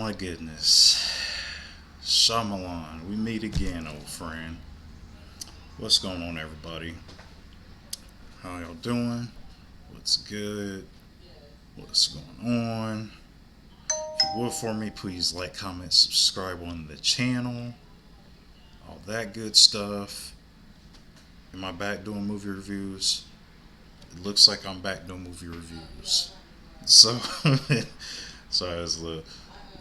my goodness. Shyamalan, we meet again, old friend. What's going on, everybody? How y'all doing? What's good? What's going on? If you would for me, please like, comment, subscribe on the channel. All that good stuff. Am I back doing movie reviews? It looks like I'm back doing movie reviews. So, sorry, I was a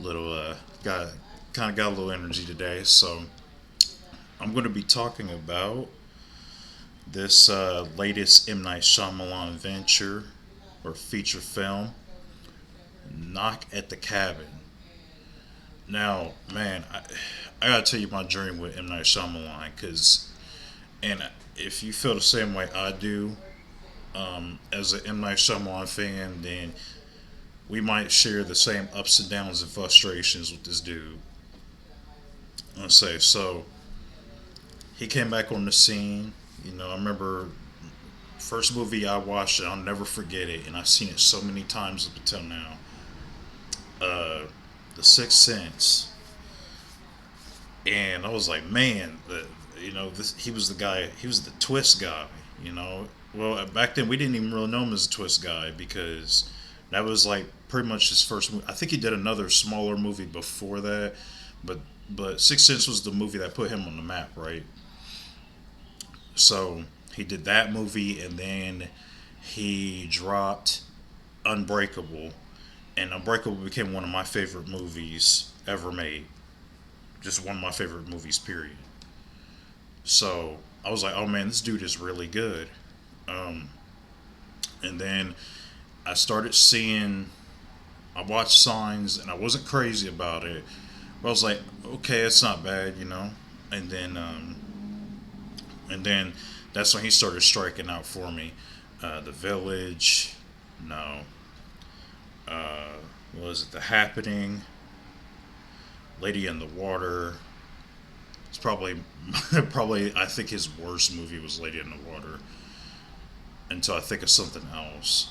little got kind of got a little energy today. So, I'm going to be talking about this latest M. Night Shyamalan venture or feature film, Knock at the Cabin. Now, man, I gotta tell you my journey with M. Night Shyamalan, and if you feel the same way I do, as an M. Night Shyamalan fan, then we might share the same ups and downs and frustrations with this dude. Let's say so. He came back on the scene. I remember first movie I watched, I'll never forget it, and I've seen it so many times up until now. Uh, the Sixth Sense, and I was like, man, he was the guy. He was the twist guy. Well, back then we didn't even really know him as a twist guy because that was like pretty much his first movie. I think he did another smaller movie before that, but Sixth Sense was the movie that put him on the map, right? So he did that movie, and then he dropped Unbreakable, and Unbreakable became one of my favorite movies ever made. Just one of my favorite movies, period. So I was like, oh man, this dude is really good. Um, and then I started seeing, I watched Signs, and I wasn't crazy about it. But I was like, okay, it's not bad. And then, and then that's when he started striking out for me. The Village, no. Uh, what was it? The Happening, Lady in the Water. It's probably, probably I think his worst movie was Lady in the Water. Until I think of something else.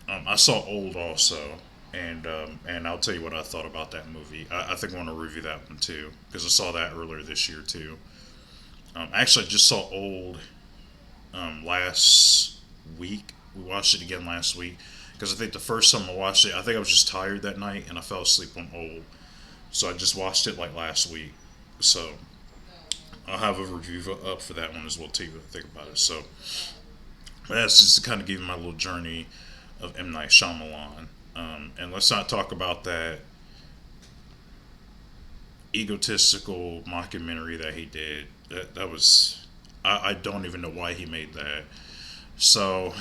I saw Old also, and I'll tell you what I thought about that movie. I think I want to review that one too because I saw that earlier this year too. Actually, I just saw Old last week. We watched it again last week because I think the first time I watched it, I think I was just tired that night and I fell asleep on Old. So I just watched it like last week. So I'll have a review up for that one as well too. I think about it. So that's just to kind of give you my little journey of M. Night Shyamalan. And let's not talk about that egotistical mockumentary that he did. That was, I don't even know why he made that. So,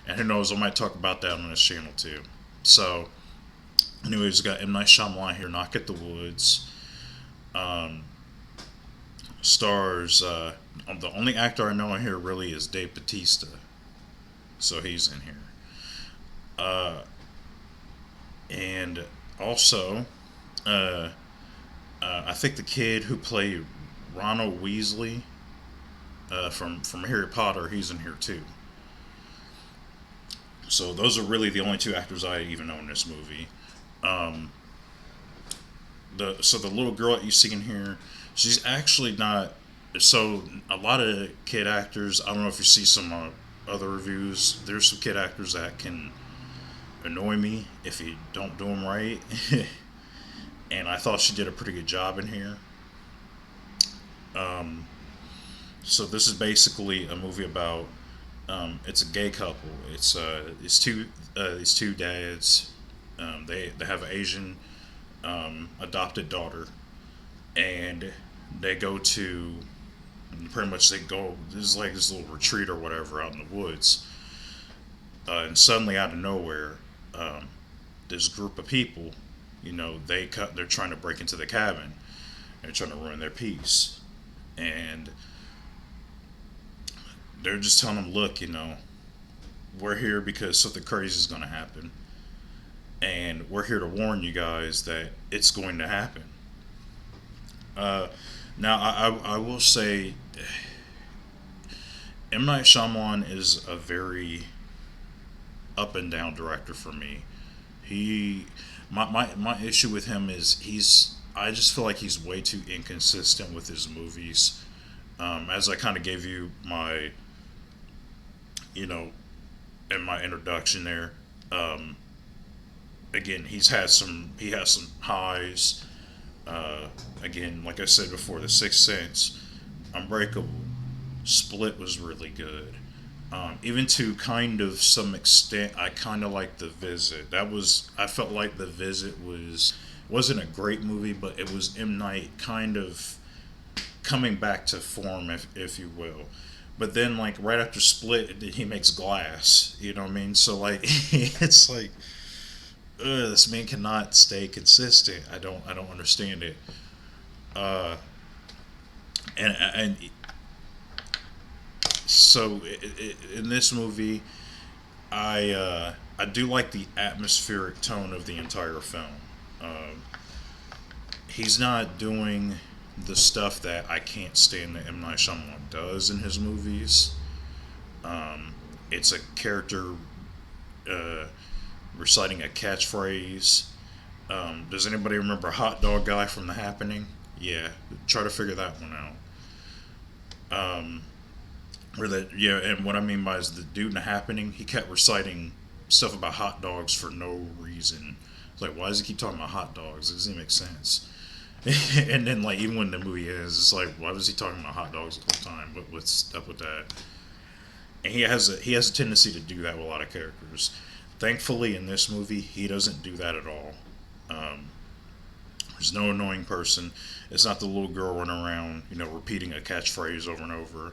and who knows, I might talk about that on this channel too. So, anyways, we got M. Night Shyamalan here, Knock at the Woods. Um, Stars, the only actor I know in here really is Dave Bautista. So he's in here. Uh, and also, uh, I think the kid who played Ronald Weasley from Harry Potter, he's in here too. So those are really the only two actors I even know in this movie. Um, the little girl that you see in here, she's actually not. So a lot of kid actors, I don't know if you see some other reviews. There's some kid actors that can annoy me if you don't do them right. And I thought she did a pretty good job in here. Um, so this is basically a movie about it's a gay couple. It's two these two dads. They have an Asian adopted daughter, and they go to pretty much they go. This is like this little retreat or whatever out in the woods, and suddenly out of nowhere, um, this group of people, they're trying to break into the cabin. They're trying to ruin their peace, and they're just telling them, look, we're here because something crazy is going to happen, and we're here to warn you guys that it's going to happen. Uh, Now, I will say, M. Night Shyamalan is a very up and down director for me. He, My issue with him is I just feel like he's way too inconsistent with his movies. As I kind of gave you my, you know, in my introduction there. Um, Again, he has some highs. Uh, Again, like I said before, The Sixth Sense, Unbreakable, Split was really good. Even to kind of some extent, I kind of like The Visit. I felt like The Visit wasn't a great movie, but it was M Night kind of coming back to form, if you will. But then, like right after Split, he makes Glass. You know what I mean? So like, it's like, this man cannot stay consistent. I don't understand it. Uh, and so in this movie, I do like the atmospheric tone of the entire film. Um, he's not doing the stuff that I can't stand that M Night Shyamalan does in his movies. Um, it's a character uh, reciting a catchphrase. Does anybody remember Hot Dog Guy from The Happening? Yeah, try to figure that one out. Um, Or that, yeah, and what I mean by is the dude in The Happening, he kept reciting stuff about hot dogs for no reason. It's like, why does he keep talking about hot dogs? It doesn't make sense. And then, like, even when the movie ends, it's like, why was he talking about hot dogs the whole time? What's up with that? And he has a tendency to do that with a lot of characters. Thankfully, in this movie, he doesn't do that at all. Um, there's no annoying person. It's not the little girl running around, repeating a catchphrase over and over.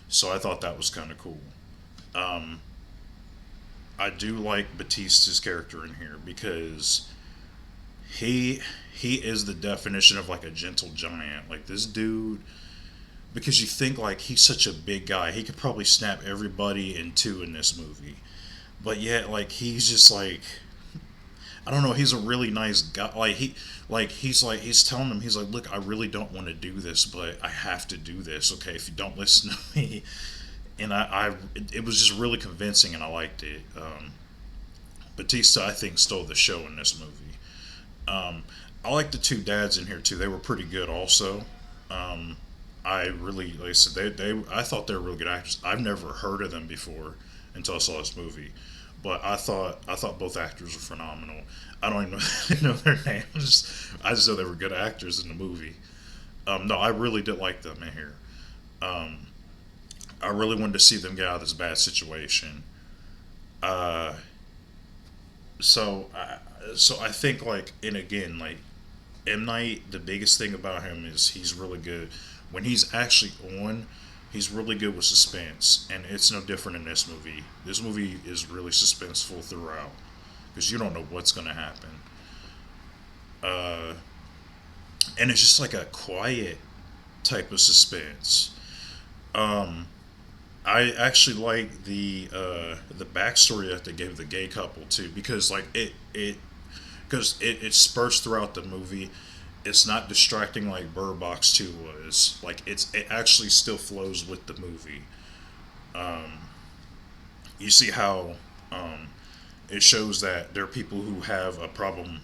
So I thought that was kind of cool. Um, I do like Batista's character in here because he he is the definition of like a gentle giant. Like this dude, because you think like he's such a big guy, he could probably snap everybody in two in this movie. But yet, like he's just like I don't know. He's a really nice guy. He's telling them he's like, look, I really don't want to do this, but I have to do this. Okay, if you don't listen to me, and it was just really convincing, and I liked it. Batista, I think, stole the show in this movie. Um, I like the two dads in here too. They were pretty good, also. Um, I really, like I said, I thought they were really good actors. I've never heard of them before until I saw this movie, but I thought both actors were phenomenal. I don't even know their names. I just know they were good actors in the movie. No, I really did like them in here. Um, I really wanted to see them get out of this bad situation. Uh, so, I, so I think like, and again, like M Night, the biggest thing about him is he's really good when he's actually on. He's really good with suspense, and it's no different in this movie. This movie is really suspenseful throughout because you don't know what's going to happen. Uh, and it's just like a quiet type of suspense. Um, I actually like the backstory that they gave the gay couple too, because like it spurts throughout the movie. It's not distracting like Bird Box 2 was. Like it actually still flows with the movie. Um, you see how um, it shows that there are people who have a problem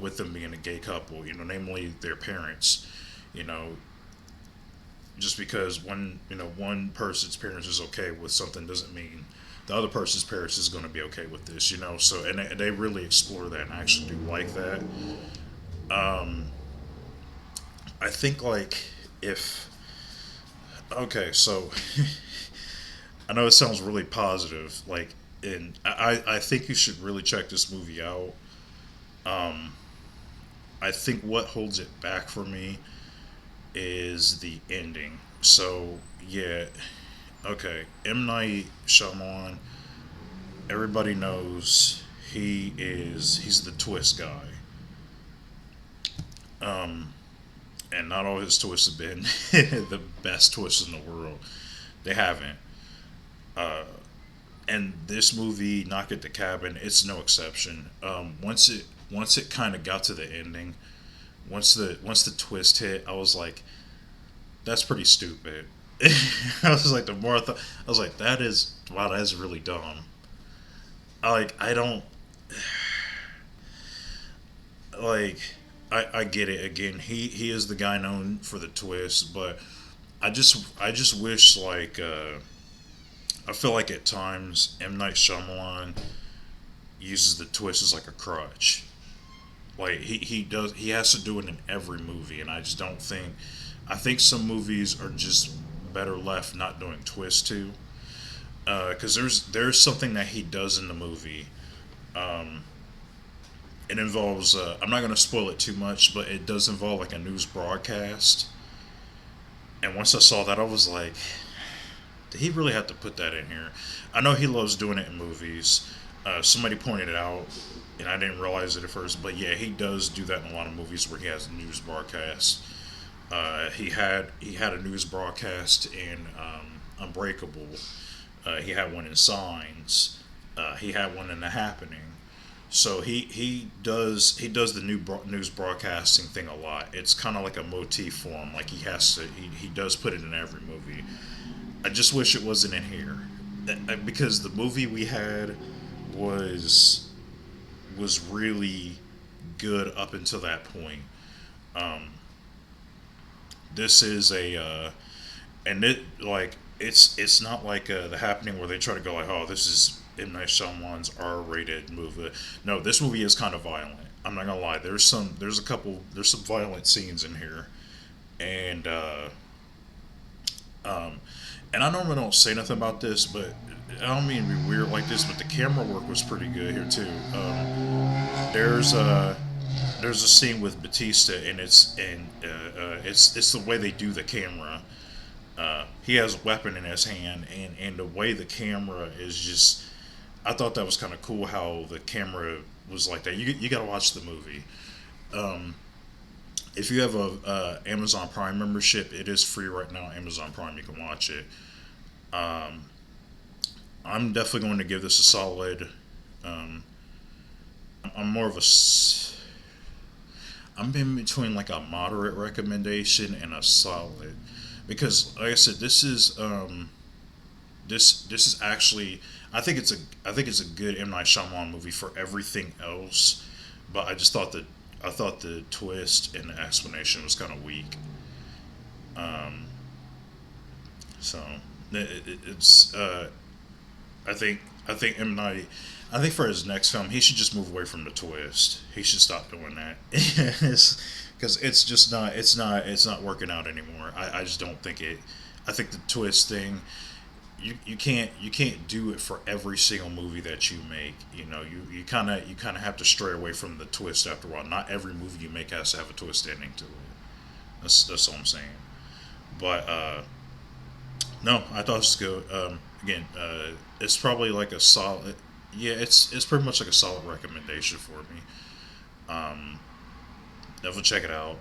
with them being a gay couple. Namely their parents. You know, just because one person's parents is okay with something doesn't mean the other person's parents is going to be okay with this. So and they really explore that, and I actually do like that. Um, I think like if okay, so I know it sounds really positive, like, and I think you should really check this movie out. Um, I think what holds it back for me is the ending. So yeah, okay, M Night Shyamalan. Everybody knows he's the twist guy. Um, and not all his twists have been the best twists in the world. They haven't. Uh, and this movie, Knock at the Cabin, it's no exception. Once it kind of got to the ending, once the twist hit, I was like, that's pretty stupid. I was like, the more I thought, I was like, that is wow, that is really dumb. I don't. like I get it. Again, he is the guy known for the twist, but I just wish like I feel like at times M Night Shyamalan uses the twist as like a crutch. Like he has to do it in every movie, and I just don't think. I think some movies are just better left not doing twists too, because there's something that he does in the movie. Um, it involves. I'm not going to spoil it too much, but it does involve like a news broadcast. And once I saw that, I was like, did he really have to put that in here? I know he loves doing it in movies. Somebody pointed it out, and I didn't realize it at first. But yeah, he does do that in a lot of movies where he has news broadcasts. He had a news broadcast in Unbreakable. He had one in Signs. He had one in The Happening. So he does the news broadcasting thing a lot. It's kind of like a motif for him. Like he does put it in every movie. I just wish it wasn't in here, because the movie we had was was really good up until that point. Um, this is a and it like it's not like the happening where they try to go like, oh, this is M Night Shyamalan's R-rated movie. No, this movie is kind of violent. I'm not gonna lie. There's some violent scenes in here, and um, and I normally don't say nothing about this, but I don't mean to be weird like this, but the camera work was pretty good here too. There's a there's a scene with Batista, and it's the way they do the camera. He has a weapon in his hand, and the way the camera is just, I thought that was kind of cool how the camera was like that. You got to watch the movie. Um, if you have a Amazon Prime membership, it is free right now. Amazon Prime, you can watch it. Um, I'm definitely going to give this a solid. Um, I'm more of a. I'm in between like a moderate recommendation and a solid, because like I said, this is actually, I think it's a good M Night Shyamalan movie for everything else, but I thought the twist and the explanation was kind of weak. Um, so it's I think M Night. I think for his next film, he should just move away from the twist. He should stop doing that, because it's just not. It's not working out anymore. I just don't think it. I think the twist thing. You can't do it for every single movie that you make. You kind of have to stray away from the twist after a while. Not every movie you make has to have a twist ending to it. That's all I'm saying. But no, I thought it was good. Again, it's probably like a solid. Yeah, it's pretty much like a solid recommendation for me. Um, Definitely check it out.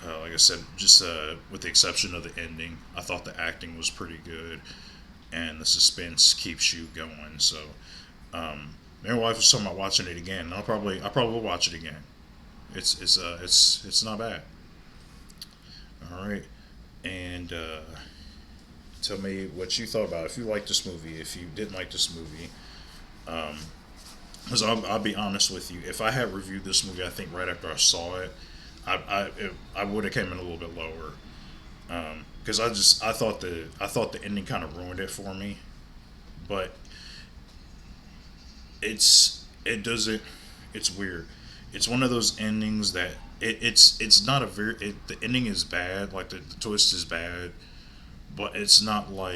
Like I said, just with the exception of the ending, I thought the acting was pretty good, and the suspense keeps you going. So, my wife was talking about watching it again. I probably will watch it again. It's not bad. All right, and tell me what you thought about it. If you liked this movie, if you didn't like this movie. Um, because I'll be honest with you, if I had reviewed this movie, I think right after I saw it, I would have came in a little bit lower. Because I thought the ending kind of ruined it for me. But it doesn't. It's weird. It's one of those endings that it's not a very the ending is bad. Like the twist is bad, but it's not one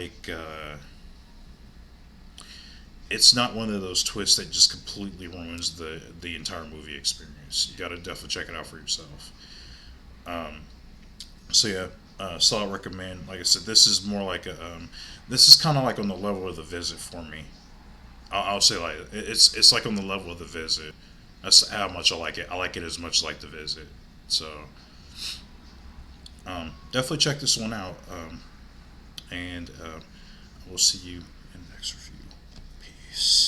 of those twists that just completely ruins the entire movie experience. You got to definitely check it out for yourself. Um, so yeah, so I recommend. Like I said, this is more like this is kind of like on the level of The Visit for me. I'll say like it's like on the level of The Visit. That's how much I like it. I like it as much as like The Visit. So definitely check this one out. And we'll see you in the next review. Peace.